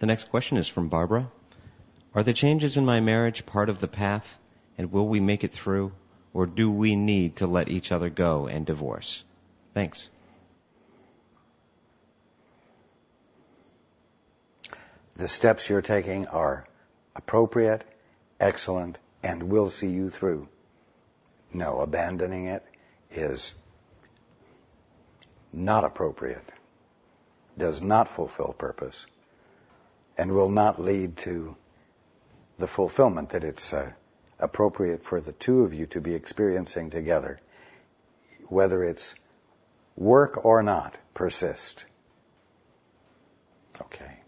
The next question is from Barbara. Are the changes in my marriage part of the path, and will we make it through, or do we need to let each other go and divorce? Thanks. The steps you're taking are appropriate, excellent, and will see you through. No, abandoning it is not appropriate, does not fulfill purpose, and will not lead to the fulfillment that it's appropriate for the two of you to be experiencing together. Whether it's work or not, persist. Okay.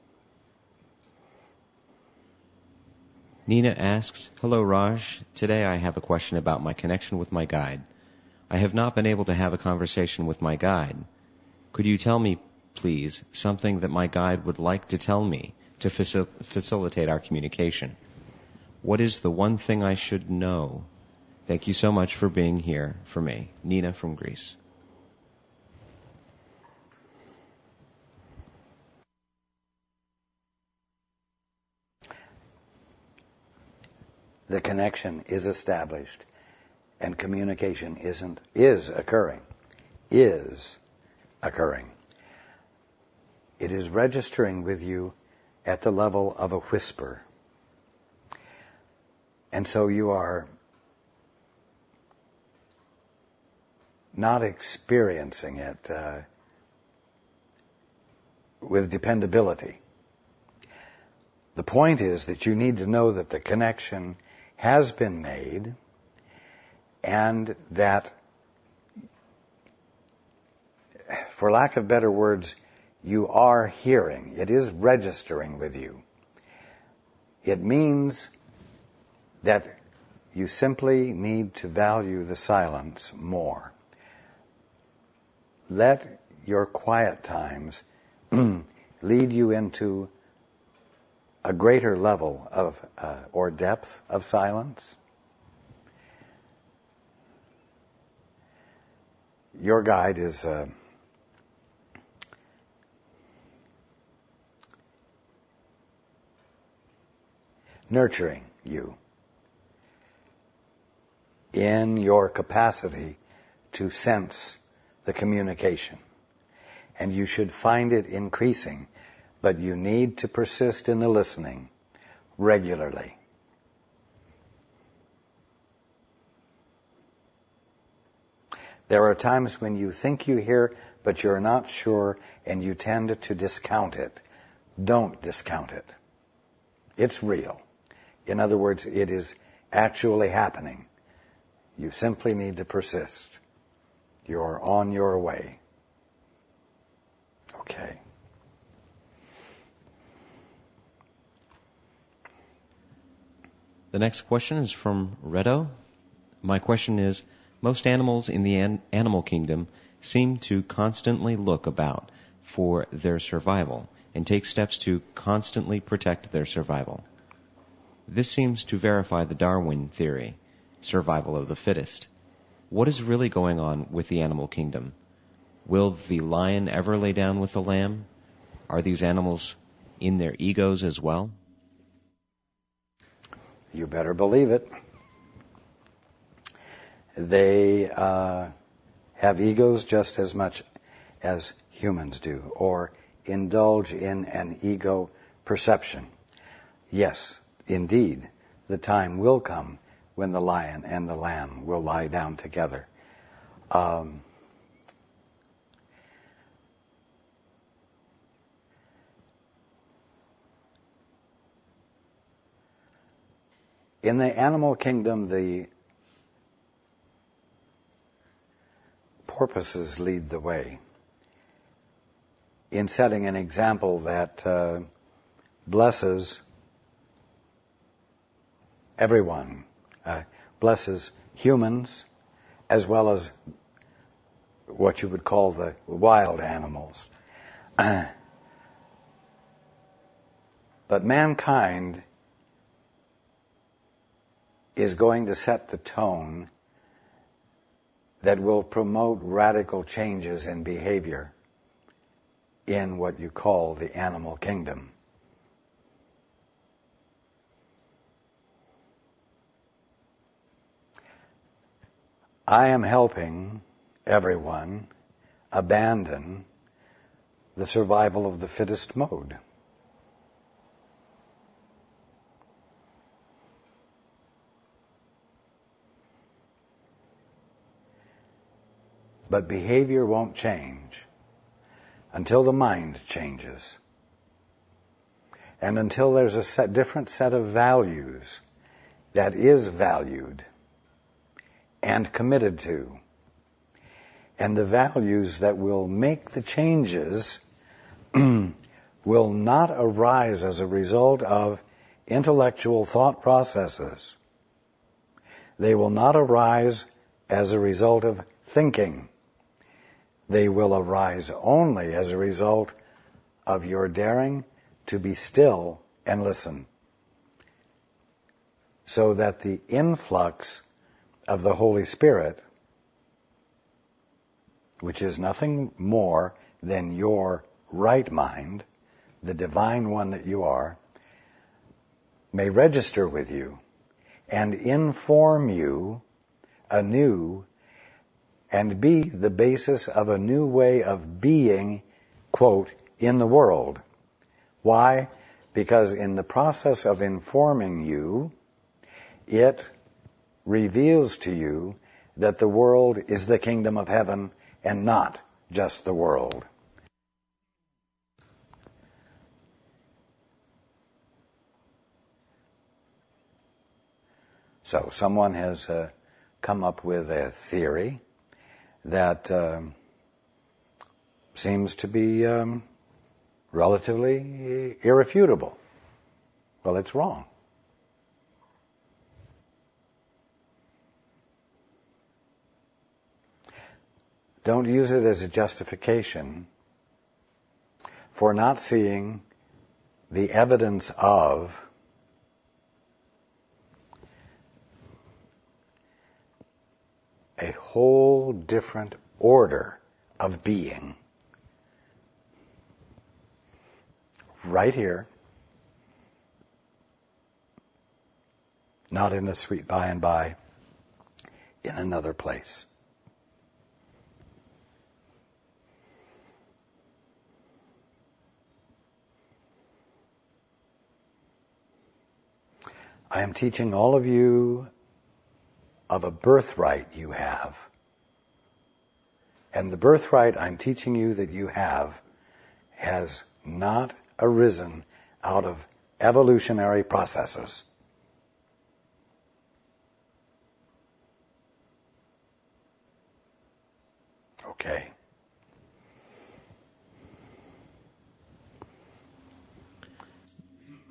Nina asks, Hello Raj, today I have a question about my connection with my guide. I have not been able to have a conversation with my guide. Could you tell me, please, something that my guide would like to tell me to facilitate our communication? What is the one thing I should know? Thank you so much for being here for me. Nina from Greece. The connection is established and communication is occurring. It is registering with you at the level of a whisper. And so you are not experiencing it with dependability. The point is that you need to know that the connection has been made and that, for lack of better words, you are hearing. It is registering with you. It means that you simply need to value the silence more. Let your quiet times lead you into a greater level of or depth of silence. Your guide is nurturing you in your capacity to sense the communication. And you should find it increasing, but you need to persist in the listening regularly. There are times when you think you hear, but you're not sure, and you tend to discount it. Don't discount it. It's real. In other words, it is actually happening. You simply need to persist. You're on your way. Okay. The next question is from Redo. My question is, most animals in the animal kingdom seem to constantly look about for their survival and take steps to constantly protect their survival. This seems to verify the Darwin theory, survival of the fittest. What is really going on with the animal kingdom? Will the lion ever lay down with the lamb? Are these animals in their egos as well? You better believe it. They have egos just as much as humans do, or indulge in an ego perception. Yes, indeed, the time will come when the lion and the lamb will lie down together. In the animal kingdom, the porpoises lead the way in setting an example that blesses everyone, blesses humans as well as what you would call the wild animals. But mankind is going to set the tone that will promote radical changes in behavior in what you call the animal kingdom. I am helping everyone abandon the survival of the fittest mode. But behavior won't change until the mind changes. And until there's a different set of values that is valued and committed to. And the values that will make the changes will not arise as a result of intellectual thought processes. They will not arise as a result of thinking. They will arise only as a result of your daring to be still and listen, so that the influx of the Holy Spirit, which is nothing more than your right mind, the divine one that you are, may register with you and inform you anew and be the basis of a new way of being, quote, in the world. Why? Because in the process of informing you, it reveals to you that the world is the kingdom of heaven and not just the world. So someone has come up with a theory that seems to be relatively irrefutable. Well, it's wrong. Don't use it as a justification for not seeing the evidence of a whole different order of being right here, not in the sweet by and by, in another place. I am teaching all of you of a birthright you have. And the birthright I'm teaching you that you have has not arisen out of evolutionary processes. Okay.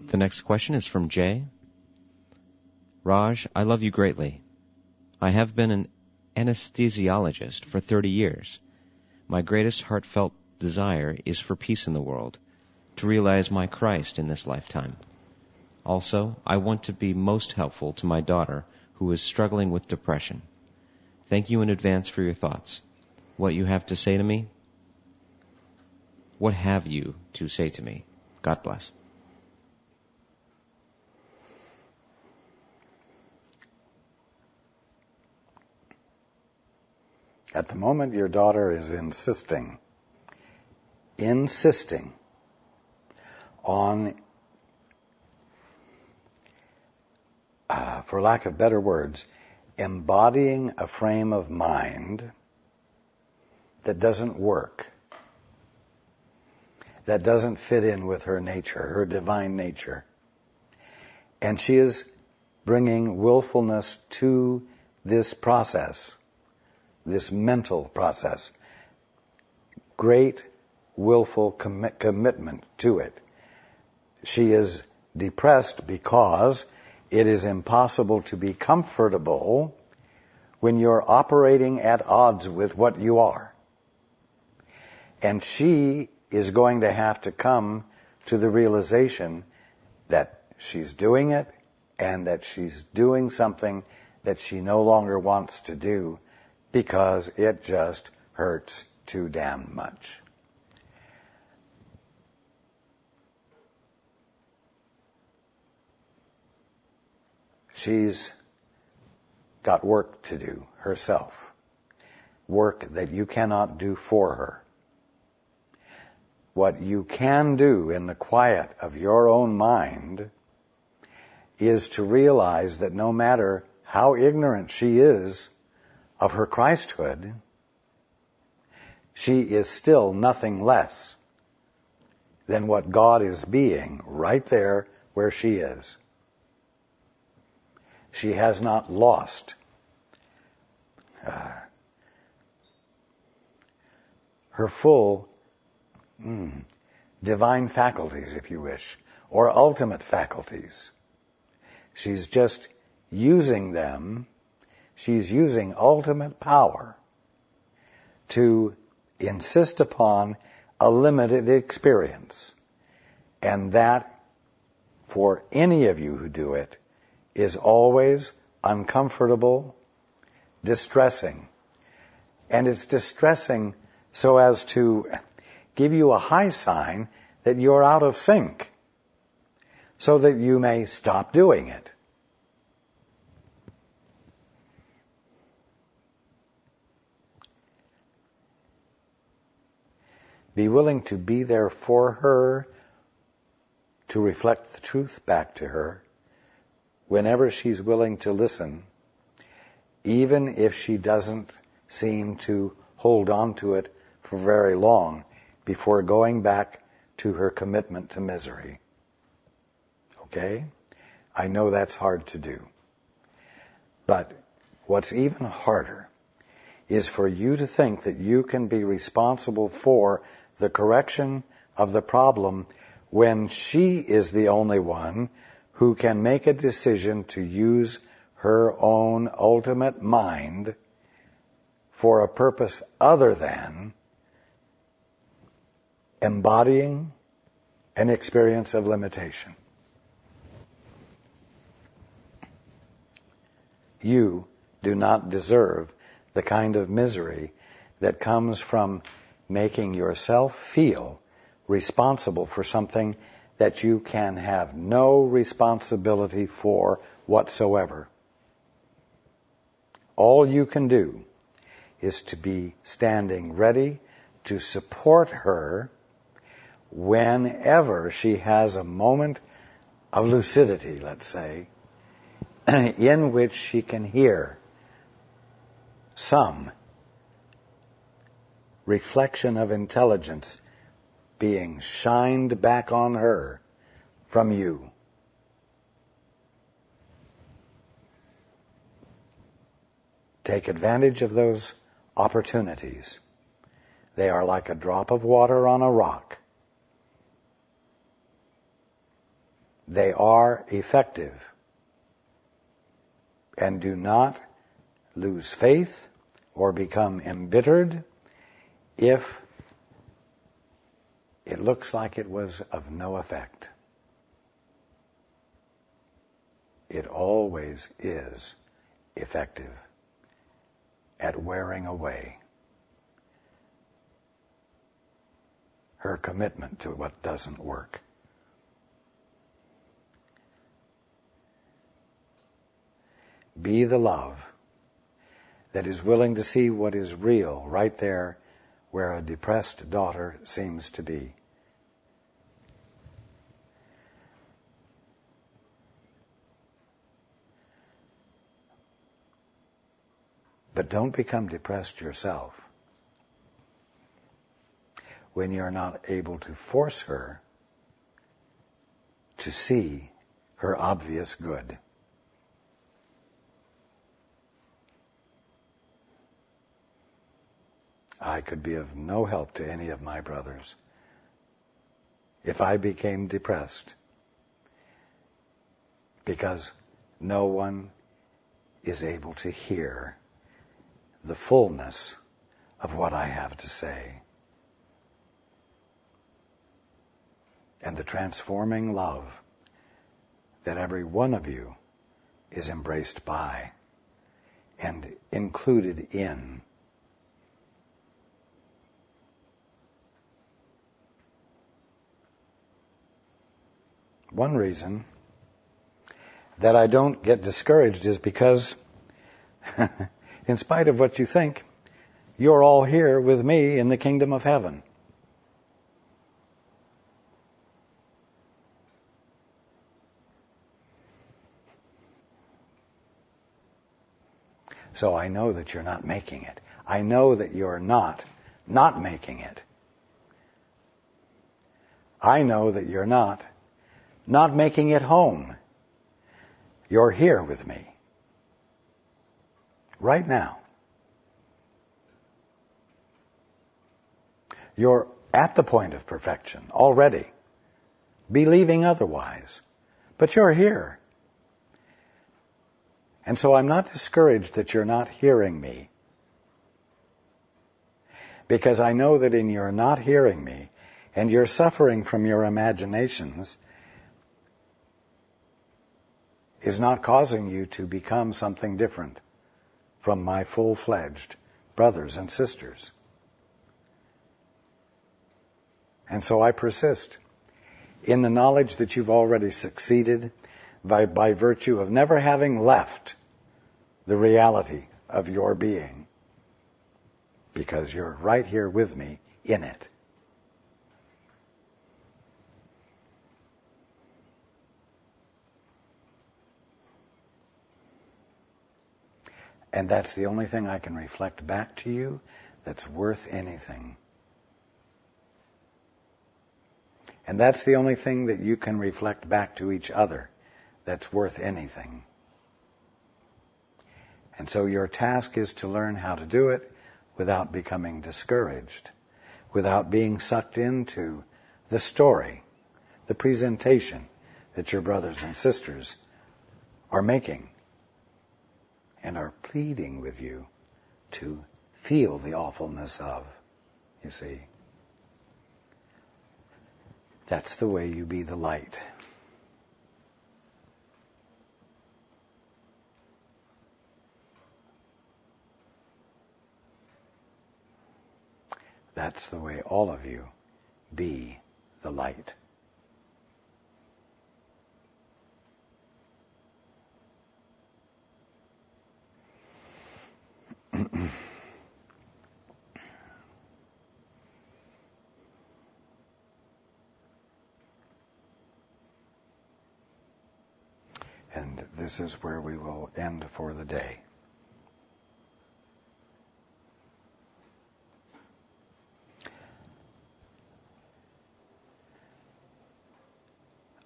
The next question is from Jay. Raj, I love you greatly. I have been an anesthesiologist for 30 years. My greatest heartfelt desire is for peace in the world, to realize my Christ in this lifetime. Also, I want to be most helpful to my daughter who is struggling with depression. Thank you in advance for your thoughts. What you have to say to me? What have you to say to me? God bless. At the moment, your daughter is insisting on, for lack of better words, embodying a frame of mind that doesn't work, that doesn't fit in with her nature, her divine nature. And she is bringing willfulness to this process, this mental process, great willful commitment to it. She is depressed because it is impossible to be comfortable when you're operating at odds with what you are. And she is going to have to come to the realization that she's doing it and that she's doing something that she no longer wants to do because it just hurts too damn much. She's got work to do herself. Work that you cannot do for her. What you can do in the quiet of your own mind is to realize that no matter how ignorant she is of her Christhood, she is still nothing less than what God is being right there where she is. She has not lost her full divine faculties, if you wish, or ultimate faculties. She's just using them. She's using ultimate power to insist upon a limited experience. And that, for any of you who do it, is always uncomfortable, distressing. And it's distressing so as to give you a high sign that you're out of sync, so that you may stop doing it. Be willing to be there for her, to reflect the truth back to her, whenever she's willing to listen, even if she doesn't seem to hold on to it for very long before going back to her commitment to misery. Okay? I know that's hard to do. But what's even harder is for you to think that you can be responsible for the correction of the problem when she is the only one who can make a decision to use her own ultimate mind for a purpose other than embodying an experience of limitation. You do not deserve the kind of misery that comes from making yourself feel responsible for something that you can have no responsibility for whatsoever. All you can do is to be standing ready to support her whenever she has a moment of lucidity, let's say, in which she can hear some reflection of intelligence being shined back on her from you. Take advantage of those opportunities. They are like a drop of water on a rock. They are effective. And do not lose faith or become embittered if it looks like it was of no effect. It always is effective at wearing away her commitment to what doesn't work. Be the love that is willing to see what is real right there where a depressed daughter seems to be. But don't become depressed yourself when you're not able to force her to see her obvious good. I could be of no help to any of my brothers if I became depressed, because no one is able to hear the fullness of what I have to say. And the transforming love that every one of you is embraced by and included in. One reason that I don't get discouraged is because In spite of what you think, you're all here with me in the kingdom of heaven. So I know that you're not making it. I know that you're not making it. I know that you're not making it home. You're here with me. Right now. You're at the point of perfection already, believing otherwise. But you're here. And so I'm not discouraged that you're not hearing me. Because I know that in your not hearing me, and you're suffering from your imaginations, is not causing you to become something different from my full-fledged brothers and sisters. And so I persist in the knowledge that you've already succeeded by virtue of never having left the reality of your being, because you're right here with me in it. And that's the only thing I can reflect back to you that's worth anything. And that's the only thing that you can reflect back to each other that's worth anything. And so your task is to learn how to do it without becoming discouraged, without being sucked into the story, the presentation that your brothers and sisters are making and are pleading with you to feel the awfulness of, you see. That's the way you be the light. That's the way all of you be the light. And this is where we will end for the day.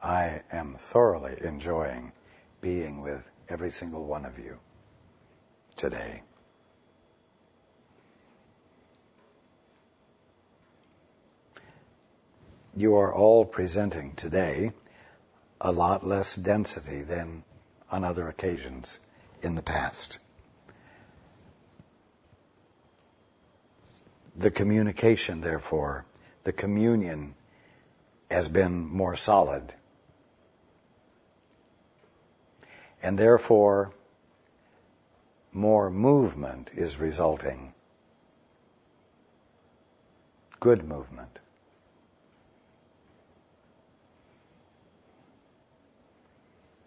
I am thoroughly enjoying being with every single one of you today. You are all presenting today a lot less density than on other occasions in the past. The communication, therefore, the communion has been more solid. And therefore, more movement is resulting. Good movement.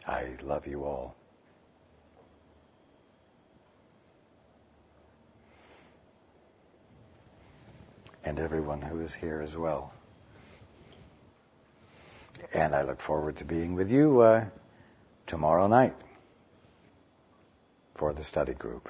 I love you all. And everyone who is here as well. And I look forward to being with you tomorrow night for the study group.